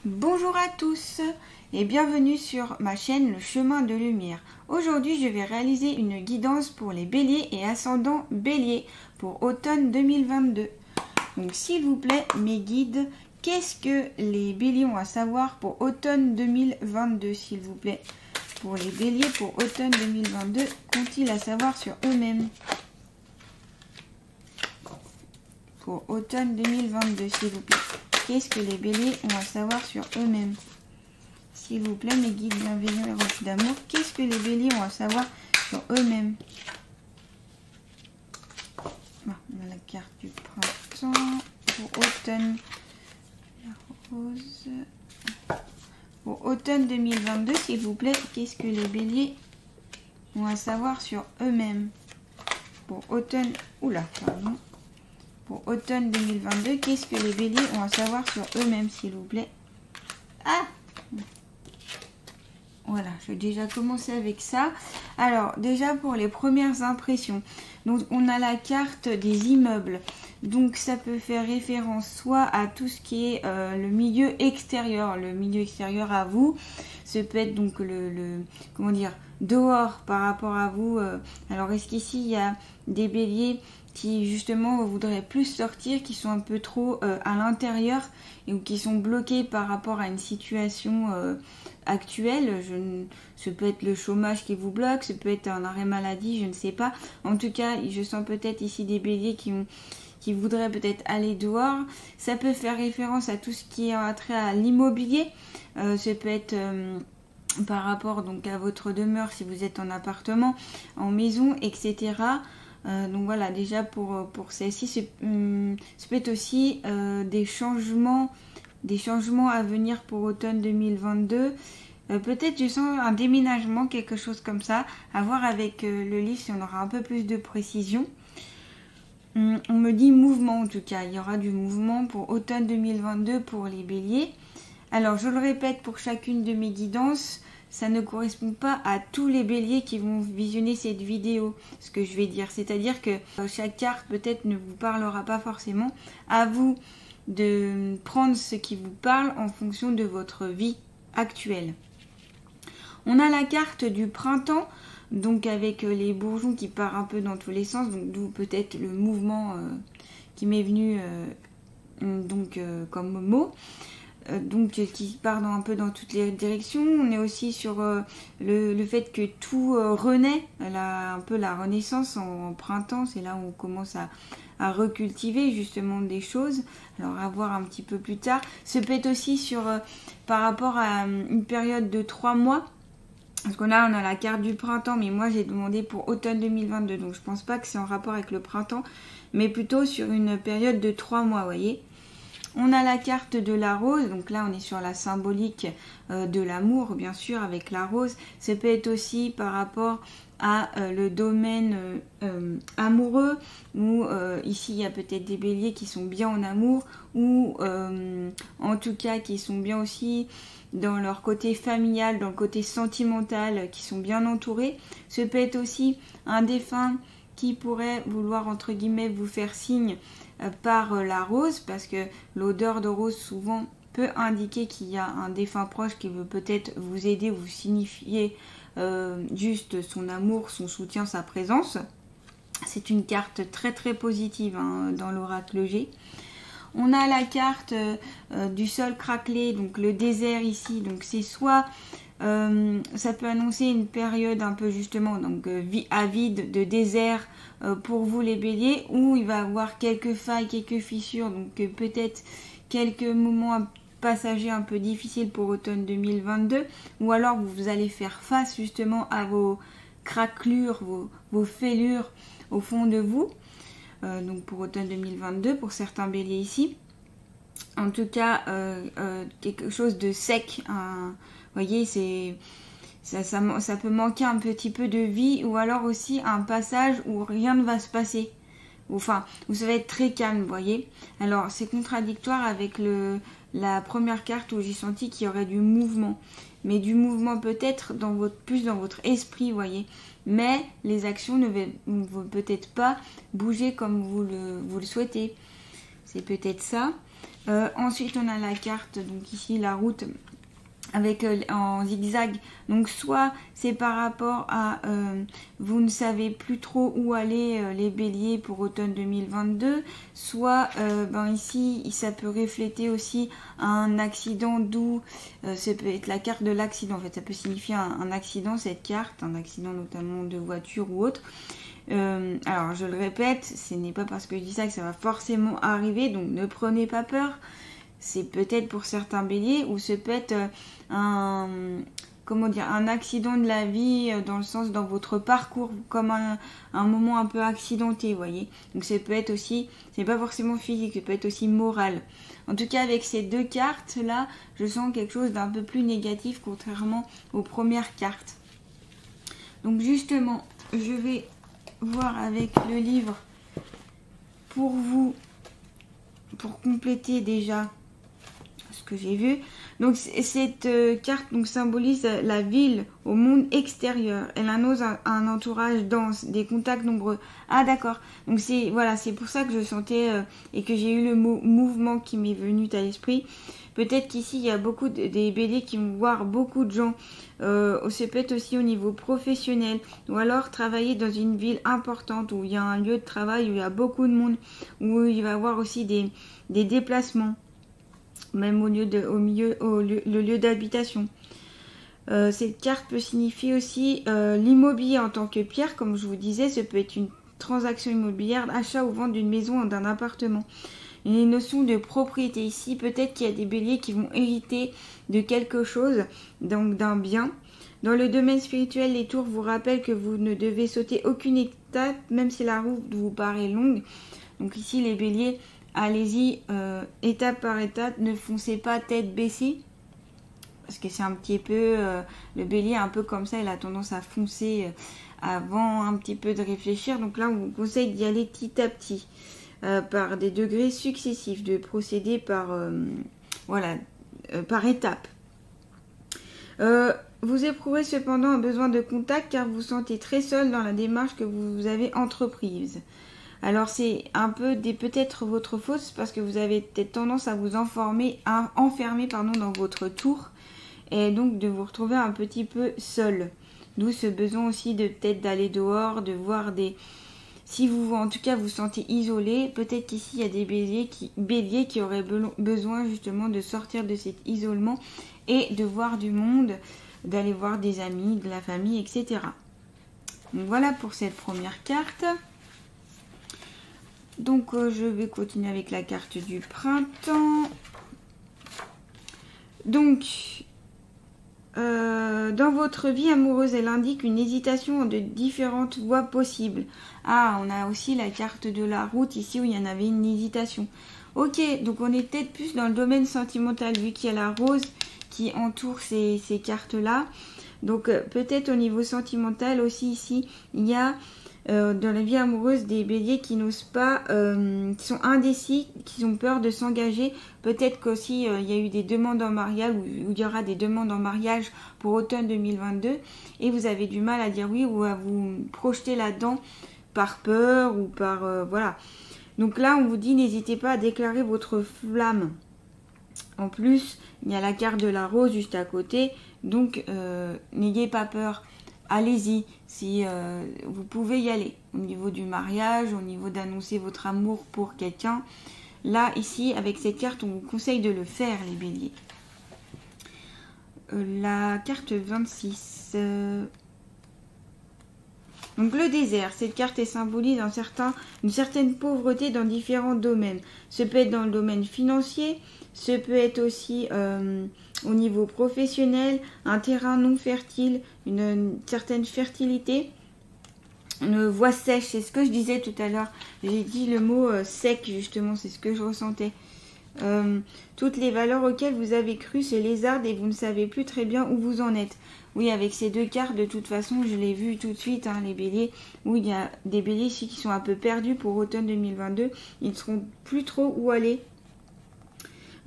Bonjour à tous et bienvenue sur ma chaîne Le Chemin de Lumière. Aujourd'hui, je vais réaliser une guidance pour les béliers et ascendants béliers pour automne 2022. Donc s'il vous plaît, mes guides, qu'est-ce que les béliers ont à savoir pour automne 2022, s'il vous plaît? Pour les béliers pour automne 2022, qu'ont-ils à savoir sur eux-mêmes? Pour automne 2022, s'il vous plaît. Qu'est-ce que les béliers ont à savoir sur eux-mêmes? S'il vous plaît, mes guides bienveillants et remplis d'amour, qu'est-ce que les béliers ont à savoir sur eux-mêmes? On a la carte du printemps. Pour automne, la rose. Pour automne 2022, s'il vous plaît, qu'est-ce que les béliers ont à savoir sur eux-mêmes? Pour automne, pardon. Pour automne 2022, qu'est-ce que les béliers ont à savoir sur eux-mêmes, s'il vous plaît? Ah! Voilà, je vais déjà commencer avec ça. Alors, déjà pour les premières impressions. Donc, on a la carte des immeubles. Donc, ça peut faire référence soit à tout ce qui est le milieu extérieur à vous. Ça peut être donc comment dire, dehors par rapport à vous. Alors, est-ce qu'ici, il y a des béliers qui justement voudraient plus sortir, qui sont un peu trop à l'intérieur ou qui sont bloqués par rapport à une situation actuelle? Ce peut être le chômage qui vous bloque, ce peut être un arrêt maladie, je ne sais pas. En tout cas, je sens peut-être ici des béliers qui voudraient peut-être aller dehors. Ça peut faire référence à tout ce qui a trait à l'immobilier. Ça peut être par rapport donc à votre demeure si vous êtes en appartement, en maison, etc. Donc voilà, déjà pour celle-ci, ça peut être aussi des changements à venir pour automne 2022. Peut-être je sens un déménagement, quelque chose comme ça. À voir avec le livre si on aura un peu plus de précision. On me dit mouvement en tout cas. Il y aura du mouvement pour automne 2022 pour les béliers. Alors je le répète pour chacune de mes guidances. Ça ne correspond pas à tous les béliers qui vont visionner cette vidéo, ce que je vais dire. C'est-à-dire que chaque carte peut-être ne vous parlera pas forcément. À vous de prendre ce qui vous parle en fonction de votre vie actuelle. On a la carte du printemps, donc avec les bourgeons qui partent un peu dans tous les sens, donc d'où peut-être le mouvement qui m'est venu comme mot. Donc qui part un peu dans toutes les directions. On est aussi sur le fait que tout renaît, un peu la renaissance en printemps, c'est là où on commence à recultiver justement des choses. Alors à voir un petit peu plus tard. Ça peut être aussi par rapport à une période de 3 mois. Parce que là on a la carte du printemps, mais moi j'ai demandé pour automne 2022, donc je pense pas que c'est en rapport avec le printemps, mais plutôt sur une période de 3 mois, vous voyez. On a la carte de la rose, donc là on est sur la symbolique de l'amour bien sûr avec la rose. Ça peut être aussi par rapport à le domaine amoureux, où ici il y a peut-être des béliers qui sont bien en amour, ou en tout cas qui sont bien aussi dans leur côté familial, dans le côté sentimental, qui sont bien entourés. Ça peut être aussi un défunt qui pourrait vouloir entre guillemets vous faire signe par la rose, parce que l'odeur de rose souvent peut indiquer qu'il y a un défunt proche qui veut peut-être vous aider, vous signifier juste son amour, son soutien, sa présence. C'est une carte très très positive dans l'oracle G. On a la carte du sol craquelé, donc le désert ici, donc c'est soit ça peut annoncer une période un peu justement donc avide de désert pour vous les béliers, où il va y avoir quelques failles, quelques fissures, donc peut-être quelques moments passagers un peu difficiles pour automne 2022, ou alors vous allez faire face justement à vos craquelures, vos fêlures au fond de vous, donc pour automne 2022 pour certains béliers ici. En tout cas quelque chose de sec, vous voyez, ça peut manquer un petit peu de vie, ou alors aussi un passage où rien ne va se passer, enfin où ça va être très calme, vous voyez. Alors c'est contradictoire avec la première carte où j'ai senti qu'il y aurait du mouvement, mais du mouvement peut-être plus dans votre esprit, vous voyez, mais les actions ne vont peut-être pas bouger comme vous le souhaitez. C'est peut-être ça. Ensuite, on a la carte, donc ici, la route avec en zigzag. Donc, soit c'est par rapport à vous ne savez plus trop où aller les béliers pour automne 2022, soit ici, ça peut refléter aussi un accident, d'où ça peut être la carte de l'accident. En fait, ça peut signifier un accident, cette carte, un accident notamment de voiture ou autre. Alors, je le répète, ce n'est pas parce que je dis ça que ça va forcément arriver, donc ne prenez pas peur. C'est peut-être pour certains béliers ou c'est peut-être un accident de la vie dans le sens dans votre parcours, comme un moment un peu accidenté, vous voyez. Donc ça peut être aussi, c'est pas forcément physique, ça peut être aussi moral. En tout cas, avec ces deux cartes là, je sens quelque chose d'un peu plus négatif contrairement aux premières cartes. Donc justement, je vais voir avec le livre pour vous, pour compléter déjà ce que j'ai vu. Donc cette carte donc symbolise la ville au monde extérieur. Elle annonce un entourage dense, des contacts nombreux. Ah d'accord. Donc c'est voilà, c'est pour ça que je sentais et que j'ai eu le mot mouvement qui m'est venu à l'esprit. Peut-être qu'ici il y a beaucoup des béliers qui vont voir beaucoup de gens. C'est peut-être aussi au niveau professionnel ou alors travailler dans une ville importante où il y a un lieu de travail où il y a beaucoup de monde, où il va y avoir aussi des déplacements. Même le lieu d'habitation. Cette carte peut signifier aussi l'immobilier en tant que pierre, comme je vous disais, ça peut être une transaction immobilière, achat ou vente d'une maison ou d'un appartement. Les notions de propriété ici, peut-être qu'il y a des béliers qui vont hériter de quelque chose, donc d'un bien. Dans le domaine spirituel, les tours vous rappellent que vous ne devez sauter aucune étape, même si la route vous paraît longue. Donc ici, les béliers, allez-y étape par étape, ne foncez pas tête baissée, parce que c'est un petit peu, le bélier un peu comme ça, il a tendance à foncer avant un petit peu de réfléchir. Donc là, on vous conseille d'y aller petit à petit, par des degrés successifs, de procéder par, par étapes. Vous éprouvez cependant un besoin de contact car vous vous sentez très seul dans la démarche que vous avez entreprise. Alors c'est un peu peut-être votre faute parce que vous avez peut-être tendance à vous enfermer dans votre tour et donc de vous retrouver un petit peu seul. D'où ce besoin aussi de peut-être d'aller dehors, de voir des... Si vous en tout cas vous sentez isolé, peut-être qu'ici il y a des béliers qui auraient besoin justement de sortir de cet isolement et de voir du monde, d'aller voir des amis, de la famille, etc. Donc voilà pour cette première carte. Donc je vais continuer avec la carte du printemps. Donc dans votre vie amoureuse, elle indique une hésitation de différentes voies possibles. Ah, on a aussi la carte de la route ici où il y en avait une hésitation. Ok, donc on est peut-être plus dans le domaine sentimental vu qu'il y a la rose qui entoure ces cartes-là. Donc peut-être au niveau sentimental aussi ici, il y a dans la vie amoureuse des béliers qui n'osent pas, qui sont indécis, qui ont peur de s'engager. Peut-être qu'aussi il y a eu des demandes en mariage ou il y aura des demandes en mariage pour automne 2022 et vous avez du mal à dire oui ou à vous projeter là-dedans par peur ou par... voilà. Donc là on vous dit n'hésitez pas à déclarer votre flamme. En plus il y a la carte de la rose juste à côté, donc n'ayez pas peur. Allez-y, si vous pouvez y aller au niveau du mariage, au niveau d'annoncer votre amour pour quelqu'un. Là, ici, avec cette carte, on vous conseille de le faire, les béliers. La carte 26. Donc le désert, cette carte symbolise une certaine pauvreté dans différents domaines. Ce peut être dans le domaine financier, ce peut être aussi au niveau professionnel, un terrain non fertile, une certaine fertilité, une voie sèche, c'est ce que je disais tout à l'heure. J'ai dit le mot sec justement, c'est ce que je ressentais. Toutes les valeurs auxquelles vous avez cru se lézardent et vous ne savez plus très bien où vous en êtes. Oui, avec ces deux cartes, de toute façon, je l'ai vu tout de suite, hein, les béliers, où il y a des béliers ici qui sont un peu perdus pour automne 2022. Ils ne sauront plus trop où aller.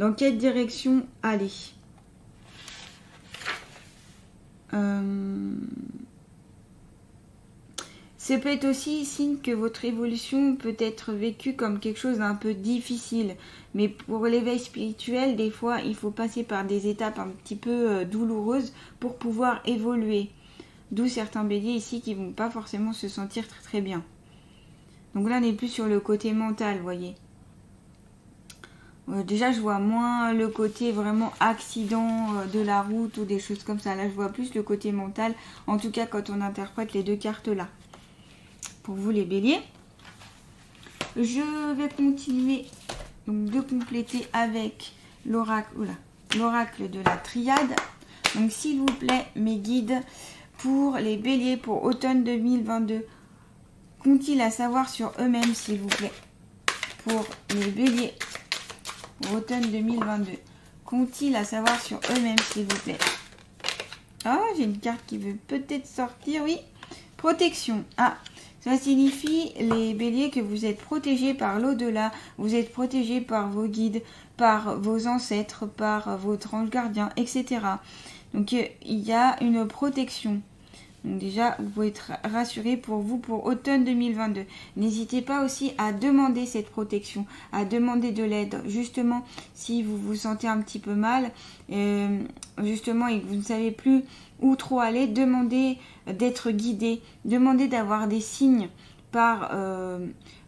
Dans quelle direction aller. Ça peut être aussi signe que votre évolution peut être vécue comme quelque chose d'un peu difficile. Mais pour l'éveil spirituel, des fois, il faut passer par des étapes un petit peu douloureuses pour pouvoir évoluer. D'où certains béliers ici qui vont pas forcément se sentir très très bien. Donc là, on est plus sur le côté mental, vous voyez. Déjà, je vois moins le côté vraiment accident de la route ou des choses comme ça. Là, je vois plus le côté mental, en tout cas quand on interprète les deux cartes là. Pour vous les béliers. Je vais continuer donc, de compléter avec l'oracle de la triade. Donc s'il vous plaît, mes guides, pour les béliers pour automne 2022, qu'ont-ils à savoir sur eux-mêmes, s'il vous plaît? Pour les béliers pour automne 2022, qu'ont-ils à savoir sur eux-mêmes, s'il vous plaît? Ah, j'ai une carte qui veut peut-être sortir, oui. Protection. Ah, ça signifie, les béliers, que vous êtes protégés par l'au-delà, vous êtes protégés par vos guides, par vos ancêtres, par votre ange gardien, etc. Donc, il y a une protection. Donc déjà, vous pouvez être rassurés pour vous pour automne 2022. N'hésitez pas aussi à demander cette protection, à demander de l'aide. Justement, si vous vous sentez un petit peu mal, justement, et que vous ne savez plus où trop aller, demandez d'être guidé, demandez d'avoir des signes par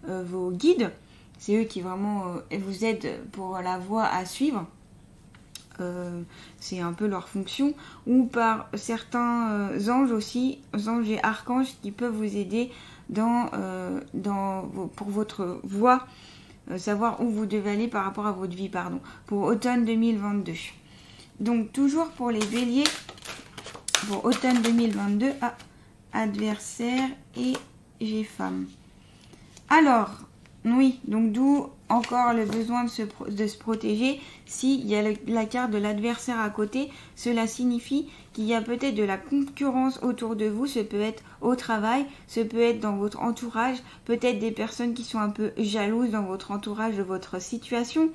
vos guides. C'est eux qui vraiment vous aident pour la voie à suivre. C'est un peu leur fonction, ou par certains anges aussi, anges et archanges qui peuvent vous aider pour votre voie, savoir où vous devez aller par rapport à votre vie, pour automne 2022. Donc toujours pour les béliers, pour automne 2022, adversaire et j'ai femme. Alors, oui, donc d'où encore le besoin de se protéger. S'il y a la carte de l'adversaire à côté, cela signifie qu'il y a peut-être de la concurrence autour de vous. Ce peut être au travail, ce peut être dans votre entourage, peut-être des personnes qui sont un peu jalouses dans votre entourage de votre situation.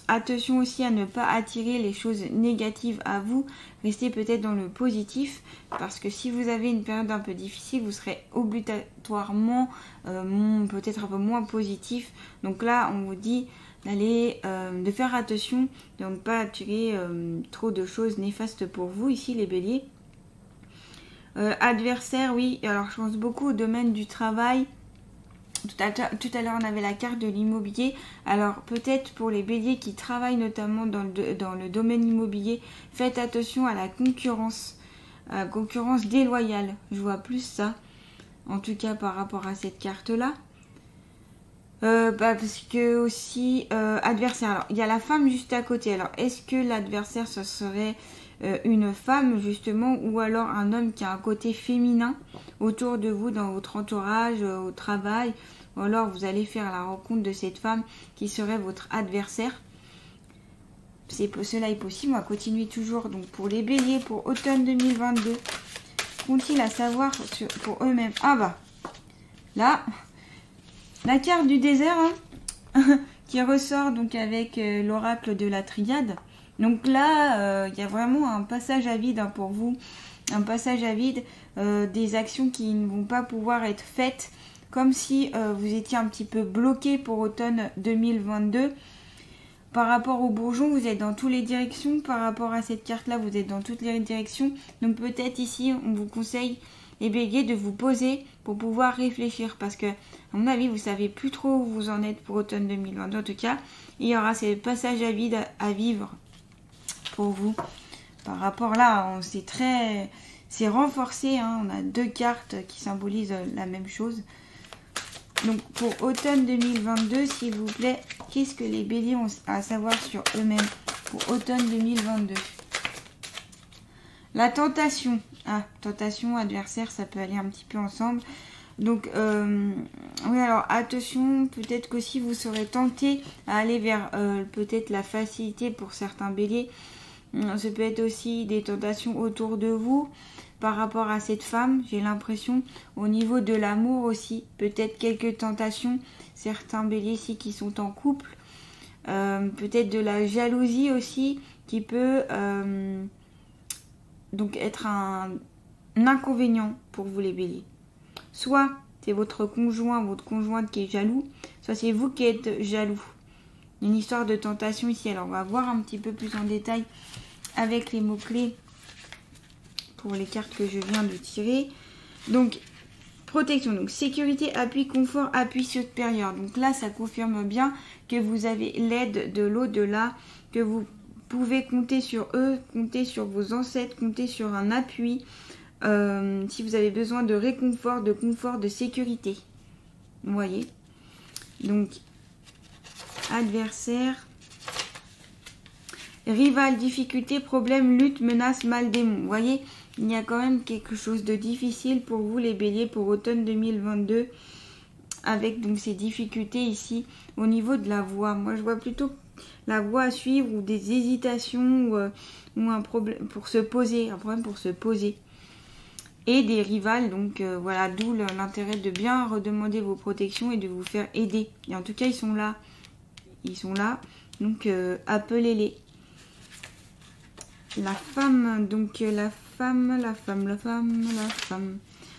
Attention aussi à ne pas attirer les choses négatives à vous. Restez peut-être dans le positif, parce que si vous avez une période un peu difficile, vous serez obligatoirement peut-être un peu moins positif. Donc là, on vous dit de faire attention, de ne pas attirer trop de choses néfastes pour vous, ici les béliers. Adversaire, oui, alors je pense beaucoup au domaine du travail. Tout à l'heure, on avait la carte de l'immobilier. Alors, peut-être pour les béliers qui travaillent notamment dans le domaine immobilier, faites attention à la concurrence déloyale. Je vois plus ça, en tout cas par rapport à cette carte-là. Parce que aussi, adversaire. Alors, il y a la femme juste à côté. Alors, est-ce que l'adversaire, ce serait une femme justement, ou alors un homme qui a un côté féminin autour de vous, dans votre entourage, au travail, ou alors vous allez faire la rencontre de cette femme qui serait votre adversaire. Cela est possible. On va continuer toujours. Donc pour les béliers pour automne 2022, qu'ont-ils à savoir pour eux-mêmes? Ah bah là, la carte du désert qui ressort donc avec l'oracle de la triade. Donc là, il y a vraiment un passage à vide pour vous, un passage à vide, des actions qui ne vont pas pouvoir être faites, comme si vous étiez un petit peu bloqué pour automne 2022. Par rapport au bourgeon, vous êtes dans toutes les directions. Par rapport à cette carte-là, vous êtes dans toutes les directions. Donc peut-être ici, on vous conseille, les béliers, de vous poser pour pouvoir réfléchir. Parce que, à mon avis, vous savez plus trop où vous en êtes pour automne 2022. En tout cas, il y aura ces passages à vide à vivre pour vous. Par rapport là, c'est renforcé. On a deux cartes qui symbolisent la même chose. Donc pour automne 2022, s'il vous plaît, qu'est-ce que les béliers ont à savoir sur eux-mêmes pour automne 2022? La tentation. Tentation, adversaire, ça peut aller un petit peu ensemble. Donc, oui, alors attention, peut-être qu'aussi vous serez tenté à aller vers peut-être la facilité pour certains béliers. Ça peut être aussi des tentations autour de vous par rapport à cette femme, j'ai l'impression. Au niveau de l'amour aussi, peut-être quelques tentations. Certains béliers ici qui sont en couple. Peut-être de la jalousie aussi qui peut donc être un inconvénient pour vous les béliers. soit c'est votre conjoint, votre conjointe qui est jaloux, soit c'est vous qui êtes jaloux. Une histoire de tentation ici. Alors on va voir un petit peu plus en détail avec les mots-clés pour les cartes que je viens de tirer. Donc protection, donc sécurité, appui, confort, appui supérieur. Donc là ça confirme bien que vous avez l'aide de l'au-delà, que vous pouvez compter sur eux, compter sur vos ancêtres, compter sur un appui. Si vous avez besoin de réconfort, de confort, de sécurité. Vous voyez. Donc, adversaire, rival, difficulté, problème, lutte, menace, mal, démon. Vous voyez, il y a quand même quelque chose de difficile pour vous les béliers pour automne 2022. Avec donc ces difficultés ici au niveau de la voie. Moi, je vois plutôt la voie à suivre ou des hésitations ou un problème pour se poser, un problème pour se poser. Et des rivales, donc voilà, d'où l'intérêt de bien redemander vos protections et de vous faire aider. Et en tout cas, ils sont là. Ils sont là, donc appelez-les. La femme, donc la femme.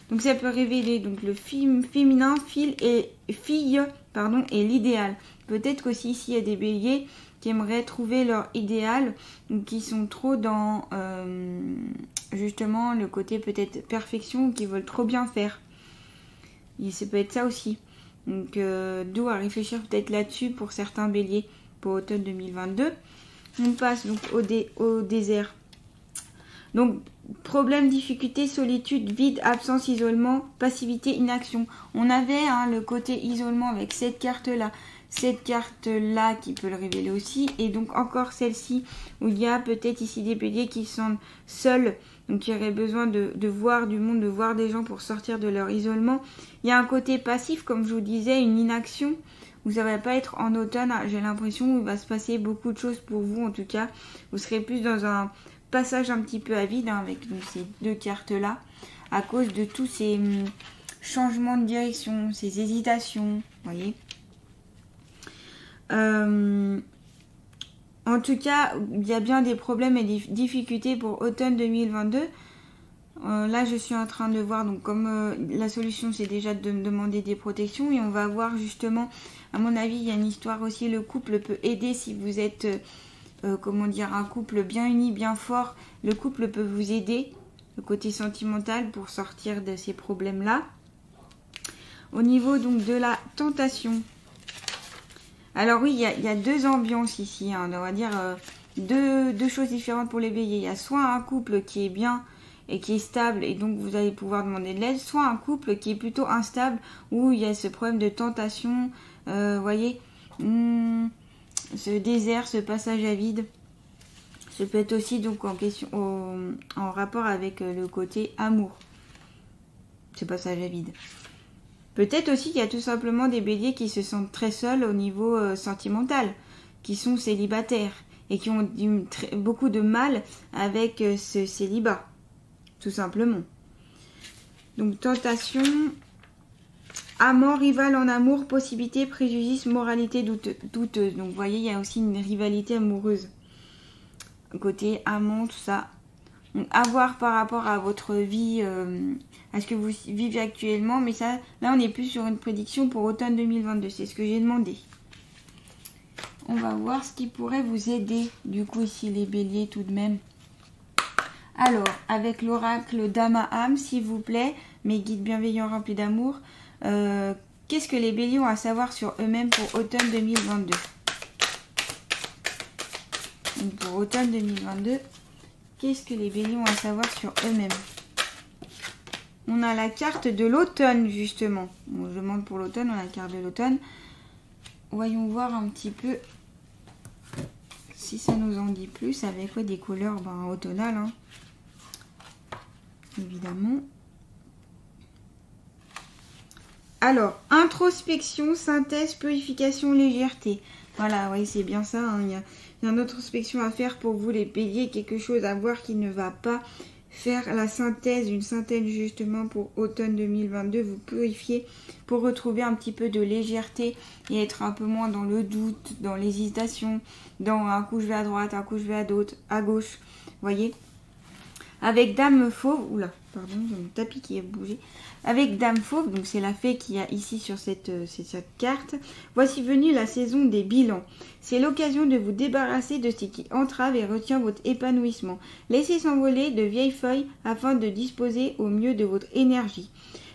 Donc ça peut révéler donc le féminin, fille et l'idéal. Peut-être qu'aussi ici, il y a des béliers qui aimeraient trouver leur idéal, ou qui sont trop dans justement le côté peut-être perfection, ou qui veulent trop bien faire. Et ça peut être ça aussi. Donc d'où à réfléchir peut-être là-dessus pour certains béliers pour automne 2022. On passe donc au désert. Donc problème, difficulté, solitude, vide, absence, isolement, passivité, inaction. On avait le côté isolement avec cette carte-là. Cette carte-là qui peut le révéler aussi. Et donc encore celle-ci où il y a peut-être ici des béliers qui sont seuls. Donc qui auraient besoin de voir du monde, de voir des gens pour sortir de leur isolement. Il y a un côté passif, comme je vous disais, une inaction. Où ça va pas être en automne. J'ai l'impression où il va se passer beaucoup de choses pour vous en tout cas. Vous serez plus dans un passage un petit peu à vide avec donc, ces deux cartes-là. À cause de tous ces changements de direction, ces hésitations. Vous voyez. En tout cas, il y a bien des problèmes et des difficultés pour automne 2022. Là, je suis en train de voir, donc comme la solution, c'est déjà de me demander des protections. Et on va voir justement, à mon avis, il y a une histoire aussi. Le couple peut aider si vous êtes, comment dire, un couple bien uni, bien fort. Le couple peut vous aider, le côté sentimental, pour sortir de ces problèmes-là. Au niveau donc de la tentation. Alors oui, il y a deux ambiances ici, on va dire deux choses différentes pour les béliers. Il y a soit un couple qui est bien et qui est stable et donc vous allez pouvoir demander de l'aide, soit un couple qui est plutôt instable où il y a ce problème de tentation, vous voyez, ce désert, ce passage à vide. Ça peut être aussi donc en rapport avec le côté amour, ce passage à vide. Peut-être aussi qu'il y a tout simplement des béliers qui se sentent très seuls au niveau sentimental, qui sont célibataires et qui ont beaucoup de mal avec ce célibat, tout simplement. Donc tentation, amant, rival en amour, possibilité, préjudice, moralité douteuse. Donc vous voyez, il y a aussi une rivalité amoureuse. Côté amant, tout ça. Donc, à voir par rapport à votre vie, à ce que vous vivez actuellement. Mais ça, là, on est plus sur une prédiction pour automne 2022. C'est ce que j'ai demandé. On va voir ce qui pourrait vous aider. Du coup, ici, les béliers, tout de même. Alors, avec l'oracle d'Ama-Am, s'il vous plaît, mes guides bienveillants remplis d'amour, qu'est-ce que les béliers ont à savoir sur eux-mêmes pour automne 2022 ? Donc, pour automne 2022... qu'est-ce que les béliers ont à savoir sur eux-mêmes? On a la carte de l'automne, justement. Bon, je demande pour l'automne, on a la carte de l'automne. Voyons voir un petit peu si ça nous en dit plus. Avec quoi des couleurs automnales, hein. Évidemment. Alors, introspection, synthèse, purification, légèreté. Voilà, oui, c'est bien ça. Hein. Il y a une introspection à faire pour vous, les béliers. Quelque chose à voir qui ne va pas. Faire la synthèse, une synthèse justement pour automne 2022. Vous purifier pour retrouver un petit peu de légèreté et être un peu moins dans le doute, dans l'hésitation, dans un coup je vais à droite, un coup je vais à gauche. Voyez. Avec Dame Fauve, oula, pardon, j'ai mon tapis qui a bougé. Avec Dame Fauve, donc c'est la fée qui a ici sur cette carte. Voici venue la saison des bilans. C'est l'occasion de vous débarrasser de ce qui entrave et retient votre épanouissement. Laissez s'envoler de vieilles feuilles afin de disposer au mieux de votre énergie.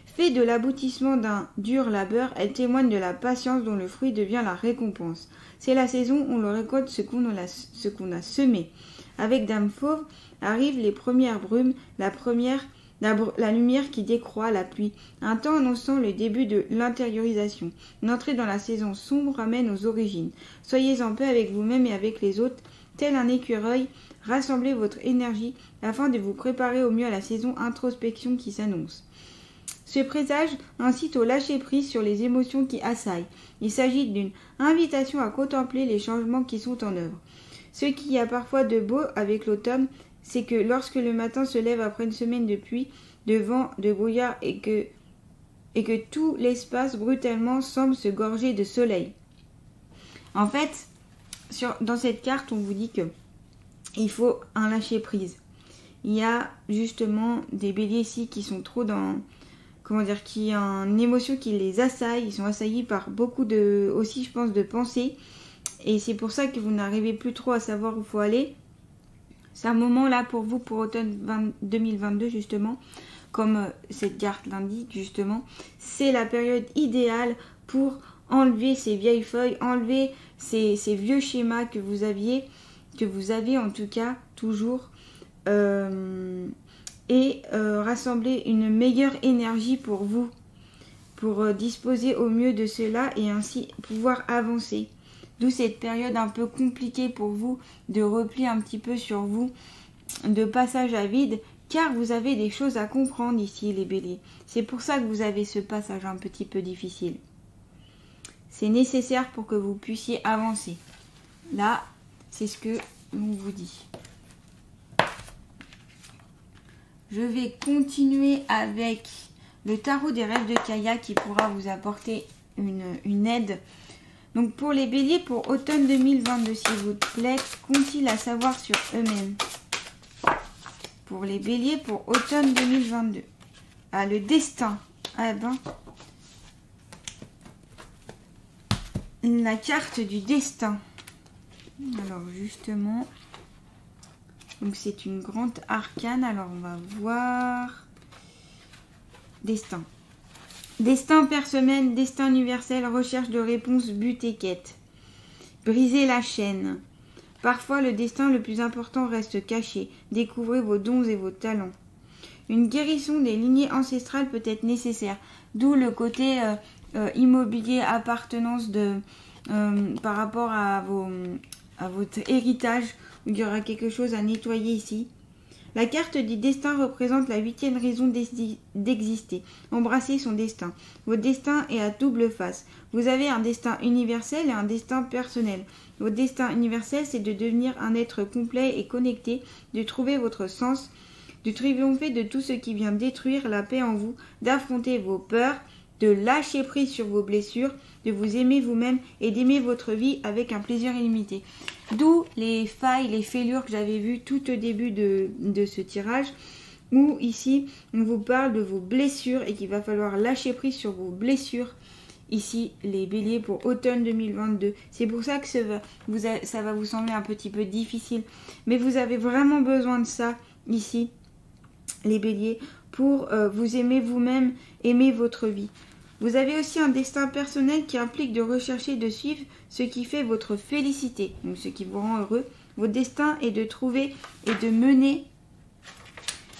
Fait de l'aboutissement d'un dur labeur, elle témoigne de la patience dont le fruit devient la récompense. C'est la saison où l'on récolte ce qu'on a semé. Avec Dame Fauve arrivent les premières brumes, la lumière qui décroît, la pluie. Un temps annonçant le début de l'intériorisation. Une entrée dans la saison sombre ramène aux origines. Soyez en paix avec vous-même et avec les autres. Tel un écureuil, rassemblez votre énergie afin de vous préparer au mieux à la saison introspection qui s'annonce. Ce présage incite au lâcher-prise sur les émotions qui assaillent. Il s'agit d'une invitation à contempler les changements qui sont en œuvre. Ce qu'il y a parfois de beau avec l'automne, c'est que lorsque le matin se lève après une semaine de pluie, de vent, de brouillard et que tout l'espace brutalement semble se gorger de soleil. En fait, dans cette carte, on vous dit que il faut un lâcher-prise. Il y a justement des béliers ici qui sont trop dans... qui a une émotion qui les assaille. Ils sont assaillis par beaucoup aussi, je pense, de pensées. Et c'est pour ça que vous n'arrivez plus trop à savoir où il faut aller. C'est un moment là pour vous, pour automne 2022 justement, comme cette carte l'indique justement. C'est la période idéale pour enlever ces vieilles feuilles, enlever ces vieux schémas que vous avez en tout cas toujours, rassembler une meilleure énergie pour vous, pour disposer au mieux de cela et ainsi pouvoir avancer. D'où cette période un peu compliquée pour vous, de repli un petit peu sur vous, de passage à vide, car vous avez des choses à comprendre ici les béliers. C'est pour ça que vous avez ce passage un petit peu difficile. C'est nécessaire pour que vous puissiez avancer. Là, c'est ce que l'on vous dit. Je vais continuer avec le tarot des rêves de Kaya qui pourra vous apporter une aide. Donc pour les béliers, pour automne 2022, s'il vous plaît, qu'ont-ils à savoir sur eux-mêmes? Pour les béliers, pour automne 2022. Ah, le destin. Ah ben. La carte du destin. Alors justement, donc c'est une grande arcane. Alors on va voir. Destin. Destin personnel, destin universel, recherche de réponses, but et quête. Briser la chaîne. Parfois, le destin le plus important reste caché. Découvrez vos dons et vos talents. Une guérison des lignées ancestrales peut être nécessaire. D'où le côté immobilier, appartenance par rapport à votre héritage, où il y aura quelque chose à nettoyer ici. La carte du destin représente la 8e raison d'exister. Embrassez son destin. Votre destin est à double face. Vous avez un destin universel et un destin personnel. Votre destin universel, c'est de devenir un être complet et connecté, de trouver votre sens, de triompher de tout ce qui vient détruire la paix en vous, d'affronter vos peurs, de lâcher prise sur vos blessures, de vous aimer vous-même et d'aimer votre vie avec un plaisir illimité. D'où les failles, les fêlures que j'avais vues tout au début de ce tirage, où ici on vous parle de vos blessures et qu'il va falloir lâcher prise sur vos blessures. Ici, les béliers pour automne 2022. C'est pour ça que ça va vous sembler un petit peu difficile. Mais vous avez vraiment besoin de ça ici, les béliers, pour vous aimer vous-même, aimer votre vie. Vous avez aussi un destin personnel qui implique de rechercher, de suivre ce qui fait votre félicité, donc ce qui vous rend heureux. Votre destin est de trouver et de mener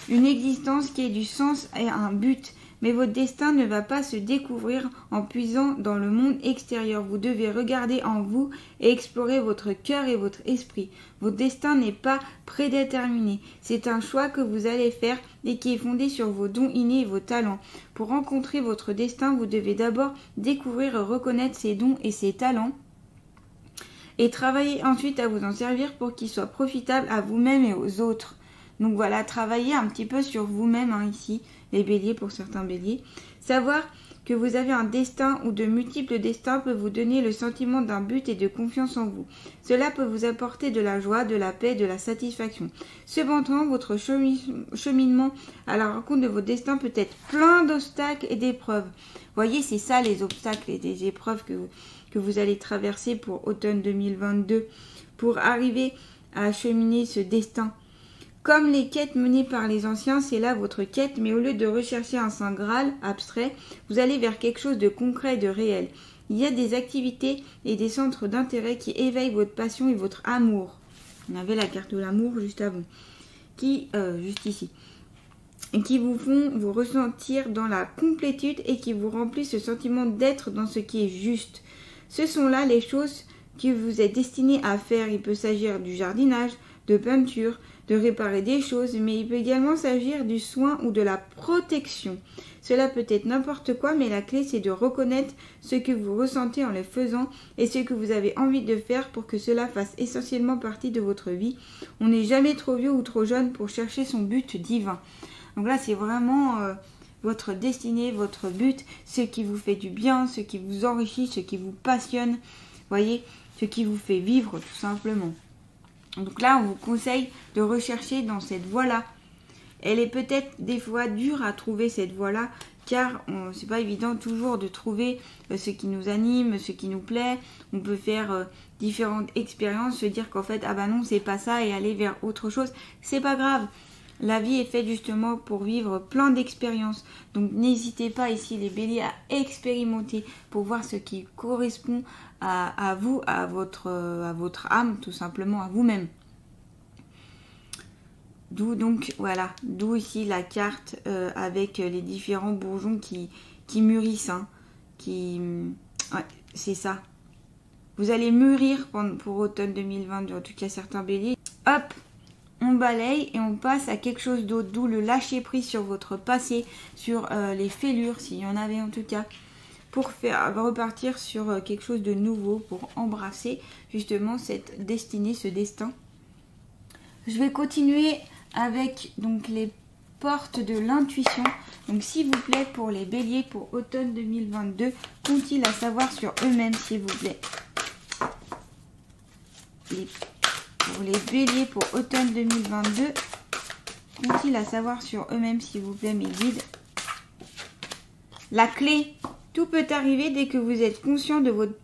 une existence qui ait du sens et un but. Mais votre destin ne va pas se découvrir en puisant dans le monde extérieur. Vous devez regarder en vous et explorer votre cœur et votre esprit. Votre destin n'est pas prédéterminé. C'est un choix que vous allez faire et qui est fondé sur vos dons innés et vos talents. Pour rencontrer votre destin, vous devez d'abord découvrir et reconnaître ses dons et ses talents et travailler ensuite à vous en servir pour qu'ils soient profitables à vous-même et aux autres. Donc voilà, travaillez un petit peu sur vous-même ici, les béliers pour certains béliers. Savoir que vous avez un destin ou de multiples destins peut vous donner le sentiment d'un but et de confiance en vous. Cela peut vous apporter de la joie, de la paix, de la satisfaction. Cependant, votre cheminement à la rencontre de votre destin peut être plein d'obstacles et d'épreuves. Voyez, c'est ça les obstacles et des épreuves que vous allez traverser pour automne 2022 pour arriver à acheminer ce destin. Comme les quêtes menées par les anciens, c'est là votre quête, mais au lieu de rechercher un saint Graal abstrait, vous allez vers quelque chose de concret et de réel. Il y a des activités et des centres d'intérêt qui éveillent votre passion et votre amour. On avait la carte de l'amour juste avant, juste ici, et qui vous font vous ressentir dans la complétude et qui vous remplissent ce sentiment d'être dans ce qui est juste. Ce sont là les choses que vous êtes destiné à faire. Il peut s'agir du jardinage, de peinture, de réparer des choses, mais il peut également s'agir du soin ou de la protection. Cela peut être n'importe quoi, mais la clé c'est de reconnaître ce que vous ressentez en le faisant et ce que vous avez envie de faire pour que cela fasse essentiellement partie de votre vie. On n'est jamais trop vieux ou trop jeune pour chercher son but divin. Donc là c'est vraiment votre destinée, votre but, ce qui vous fait du bien, ce qui vous enrichit, ce qui vous passionne, voyez, ce qui vous fait vivre tout simplement. Donc là, on vous conseille de rechercher dans cette voie-là. Elle est peut-être des fois dure à trouver cette voie-là, car c'est pas évident toujours de trouver ce qui nous anime, ce qui nous plaît. On peut faire différentes expériences, se dire qu'en fait, ah bah non, c'est pas ça, et aller vers autre chose. C'est pas grave. La vie est faite justement pour vivre plein d'expériences. Donc n'hésitez pas ici les béliers à expérimenter pour voir ce qui correspond à vous, à votre âme, tout simplement, à vous-même. D'où donc, voilà, d'où ici la carte avec les différents bourgeons qui mûrissent. Hein, ouais, c'est ça. Vous allez mûrir pour automne 2022, en tout cas certains béliers. Hop, on balaye et on passe à quelque chose d'autre, d'où le lâcher prise sur votre passé, sur les fêlures, s'il y en avait en tout cas, pour repartir sur quelque chose de nouveau, pour embrasser justement cette destinée, ce destin. Je vais continuer avec donc les portes de l'intuition. Donc s'il vous plaît, pour les béliers, pour automne 2022, qu'ont-ils à savoir sur eux-mêmes, s'il vous plaît? Pour les béliers, pour automne 2022, qu'ont-ils à savoir sur eux-mêmes, s'il vous plaît, mes guides? La clé. Tout peut arriver dès que vous êtes conscient de votre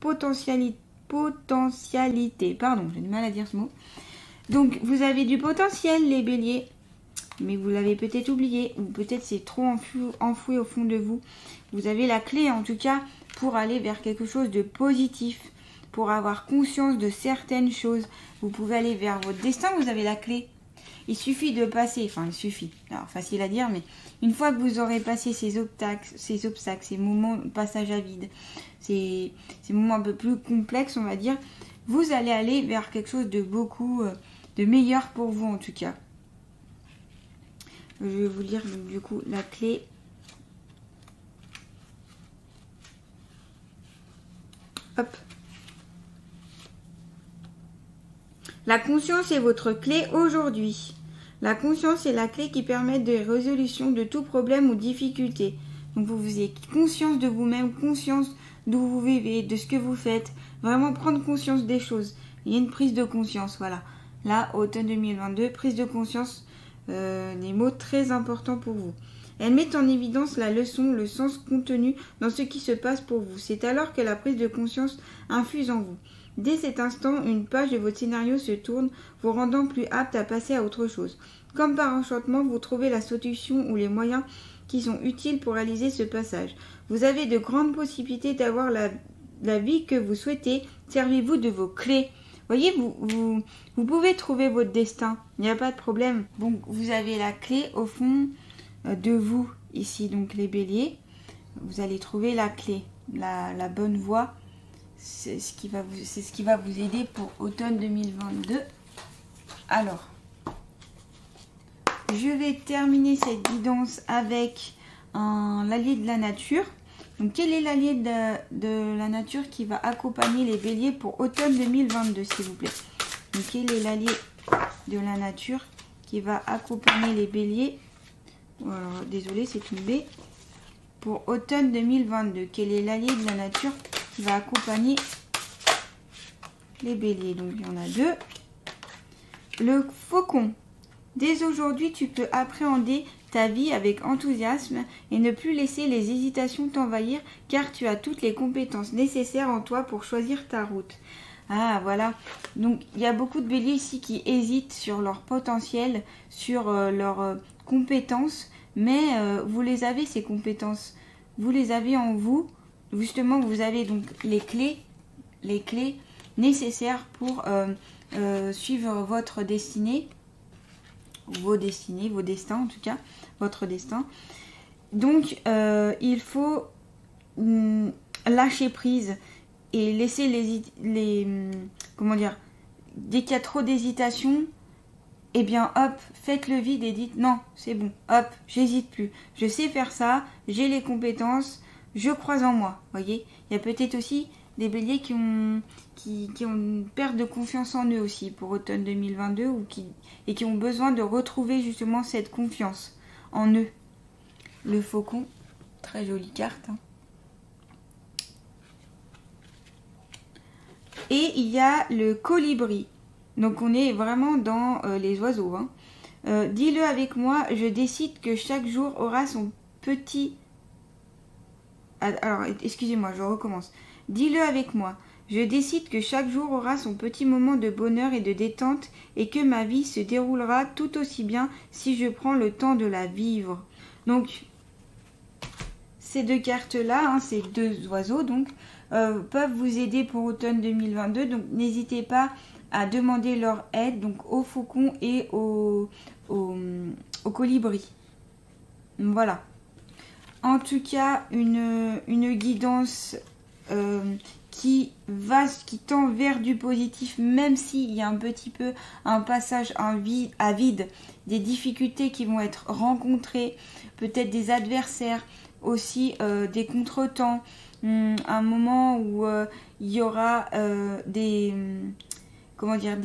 potentialité. Pardon, j'ai du mal à dire ce mot. Donc, vous avez du potentiel, les béliers, mais vous l'avez peut-être oublié, ou peut-être c'est trop enfoui au fond de vous. Vous avez la clé, en tout cas, pour aller vers quelque chose de positif, pour avoir conscience de certaines choses. Vous pouvez aller vers votre destin, vous avez la clé. Il suffit de passer, enfin il suffit, alors facile à dire, mais une fois que vous aurez passé ces obstacles, ces moments de passage à vide, ces moments un peu plus complexes, on va dire, vous allez aller vers quelque chose de beaucoup de meilleur pour vous en tout cas. Je vais vous lire donc, du coup la clé. Hop. La conscience est votre clé aujourd'hui. La conscience est la clé qui permet de résolution de tout problème ou difficulté. Donc vous avez conscience de vous-même, conscience d'où vous vivez, de ce que vous faites. Vraiment prendre conscience des choses. Il y a une prise de conscience, voilà. Là, automne 2022, prise de conscience, des mots très importants pour vous. Elle met en évidence la leçon, le sens contenu dans ce qui se passe pour vous. C'est alors que la prise de conscience infuse en vous. Dès cet instant, une page de votre scénario se tourne, vous rendant plus apte à passer à autre chose. Comme par enchantement, vous trouvez la solution ou les moyens qui sont utiles pour réaliser ce passage. Vous avez de grandes possibilités d'avoir la vie que vous souhaitez. Servez-vous de vos clés. Voyez, vous pouvez trouver votre destin. Il n'y a pas de problème. Donc, vous avez la clé au fond de vous, ici, donc les béliers. Vous allez trouver la clé, la bonne voie. C'est ce qui va vous aider pour automne 2022. Alors, je vais terminer cette guidance avec l'allié de la nature. Donc, quel est l'allié de la nature qui va accompagner les béliers pour automne 2022, s'il vous plaît? Donc, quel est l'allié de la nature qui va accompagner les béliers? Alors, désolé, c'est une B. pour automne 2022? Quel est l'allié de la nature qui va accompagner les béliers? Donc il y en a deux. Le faucon. Dès aujourd'hui, tu peux appréhender ta vie avec enthousiasme et ne plus laisser les hésitations t'envahir car tu as toutes les compétences nécessaires en toi pour choisir ta route. Ah voilà, donc il y a beaucoup de béliers ici qui hésitent sur leur potentiel, sur leurs compétences, mais vous les avez ces compétences, vous les avez en vous, justement vous avez donc les clés nécessaires pour suivre votre destinée, vos destinées, vos destins en tout cas, votre destin. Donc il faut lâcher prise et laisser les comment dire, dès qu'il y a trop d'hésitation, eh bien hop, faites le vide et dites non, c'est bon, hop, j'hésite plus, je sais faire ça, j'ai les compétences, je crois en moi. Voyez, il y a peut-être aussi des béliers qui ont une perte de confiance en eux aussi pour automne 2022 et qui ont besoin de retrouver justement cette confiance en eux. Le faucon, très jolie carte. Hein. Et il y a le colibri. Donc on est vraiment dans les oiseaux. Hein. Dis-le avec moi, je décide que chaque jour aura son petit... Alors, excusez-moi, je recommence. Dis-le avec moi. Je décide que chaque jour aura son petit moment de bonheur et de détente et que ma vie se déroulera tout aussi bien si je prends le temps de la vivre. Donc, ces deux cartes-là, hein, ces deux oiseaux, donc, peuvent vous aider pour automne 2022. Donc, n'hésitez pas à demander leur aide donc au faucon et au colibri. Voilà. En tout cas, une guidance qui tend vers du positif, même s'il y a un petit peu un passage à vide, des difficultés qui vont être rencontrées, peut-être des adversaires, aussi des contretemps, un moment où il y aura des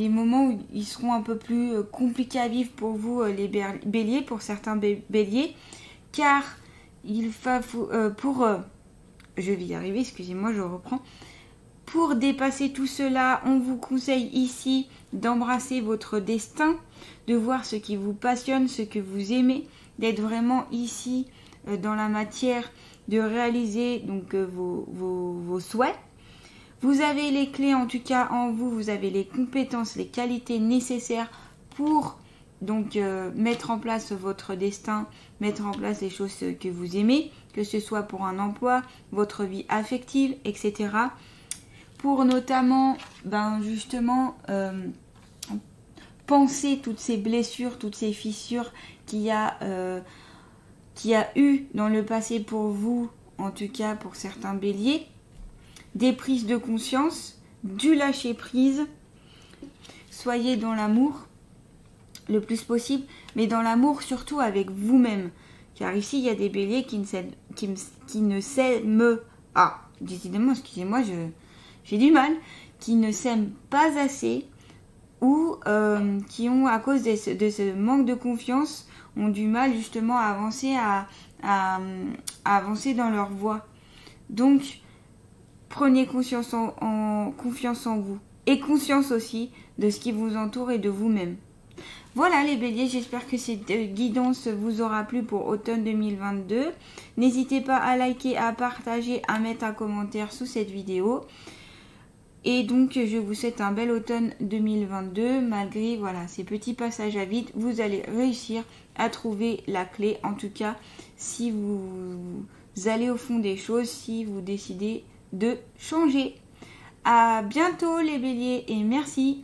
moments où ils seront un peu plus compliqués à vivre pour vous, les béliers, pour certains béliers, car il va je vais y arriver, excusez-moi, je reprends. Pour dépasser tout cela, on vous conseille ici d'embrasser votre destin, de voir ce qui vous passionne, ce que vous aimez, d'être vraiment ici dans la matière, de réaliser donc vos souhaits. Vous avez les clés, en tout cas en vous, vous avez les compétences, les qualités nécessaires pour donc mettre en place votre destin, mettre en place les choses que vous aimez, que ce soit pour un emploi, votre vie affective, etc. Pour notamment, justement, penser toutes ces blessures, toutes ces fissures qu'il y a eu dans le passé pour vous, en tout cas pour certains béliers, des prises de conscience, du lâcher prise. Soyez dans l'amour le plus possible, mais dans l'amour surtout avec vous-même. Car ici, il y a des béliers qui ne s'aiment... Ah, décidément, excusez-moi, j'ai du mal. Qui ne s'aiment pas assez ou qui ont, à cause de ce manque de confiance, ont du mal justement à avancer, à avancer dans leur voie. Donc, prenez confiance en vous et conscience aussi de ce qui vous entoure et de vous-même. Voilà les béliers, j'espère que cette guidance vous aura plu pour automne 2022. N'hésitez pas à liker, à partager, à mettre un commentaire sous cette vidéo. Et donc je vous souhaite un bel automne 2022. Malgré ces petits passages à vide, vous allez réussir à trouver la clé. En tout cas, si vous allez au fond des choses, si vous décidez de changer. À bientôt les béliers et merci.